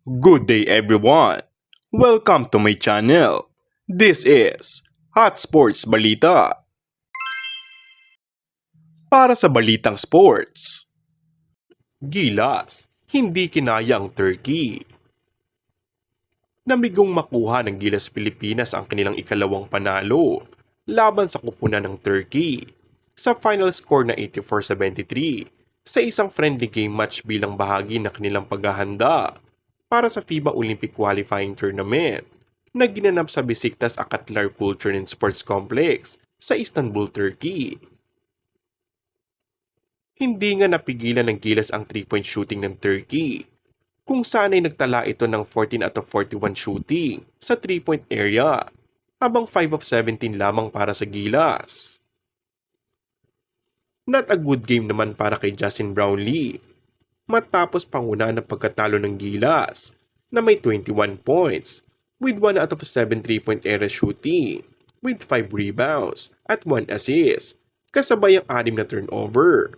Good day everyone! Welcome to my channel. This is Hot Sports Balita. Para sa balitang sports, Gilas, hindi kinaya ang Turkey. Namigong makuha ng Gilas Pilipinas ang kanilang ikalawang panalo laban sa kupunan ng Turkey sa final score na 84-73 sa isang friendly game match bilang bahagi ng kanilang paghahanda para sa FIBA Olympic Qualifying Tournament na ginanap sa Besiktas Akatlar Culture and Sports Complex sa Istanbul, Turkey. Hindi nga napigilan ng Gilas ang 3-point shooting ng Turkey, kung saan ay nagtala ito ng 14 out of 41 shooting sa 3-point area, habang 5 of 17 lamang para sa Gilas. Not a good game naman para kay Justin Brownlee, matapos panguna ng pagkatalo ng Gilas na may 21 points with 1 out of 7 3-point area shooting with 5 rebounds at 1 assist kasabay ang 6 na turnover.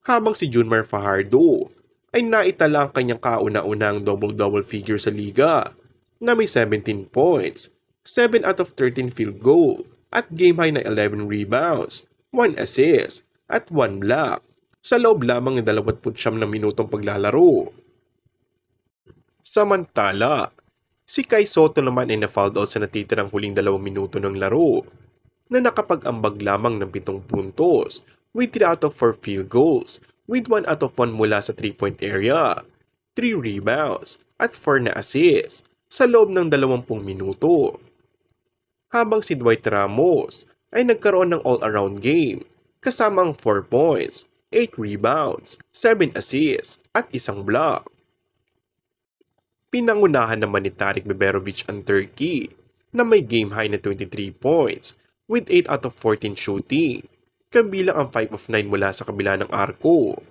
Habang si Junmar Fajardo ay naitala ang kanyang kauna-unang double-double figure sa liga na may 17 points, 7 out of 13 field goal at game high na 11 rebounds, 1 assist at 1 block sa loob lamang ng 29 na minutong paglalaro. Samantala, si Kai Sotto naman ay na-fouled out sa natitirang huling 2 minuto ng laro na nakapag-ambag lamang ng 7 puntos with 3 out of 4 field goals with 1 out of 1 mula sa 3-point area, 3 rebounds at 4 na assists sa loob ng 20 minuto. Habang si Dwight Ramos ay nagkaroon ng all-around game kasama ang 4 points, 8 rebounds, 7 assists at 1 block. Pinangunahan naman ni Tarik Beberovic ang Turkey na may game high na 23 points with 8 out of 14 shooting, kabilang ang 5 of 9 mula sa kabila ng arko.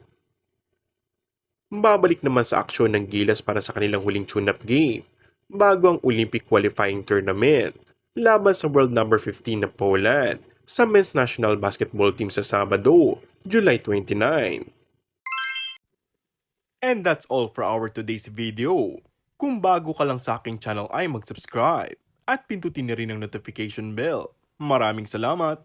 Babalik naman sa aksyon ng Gilas para sa kanilang huling tune-up game bago ang Olympic Qualifying Tournament laban sa world number 15 na Poland sa men's national basketball team sa Sabado, July 29. And that's all for our today's video. Kung bago ka lang sa aking channel ay mag-subscribe at pindutin na rin ang notification bell. Maraming salamat!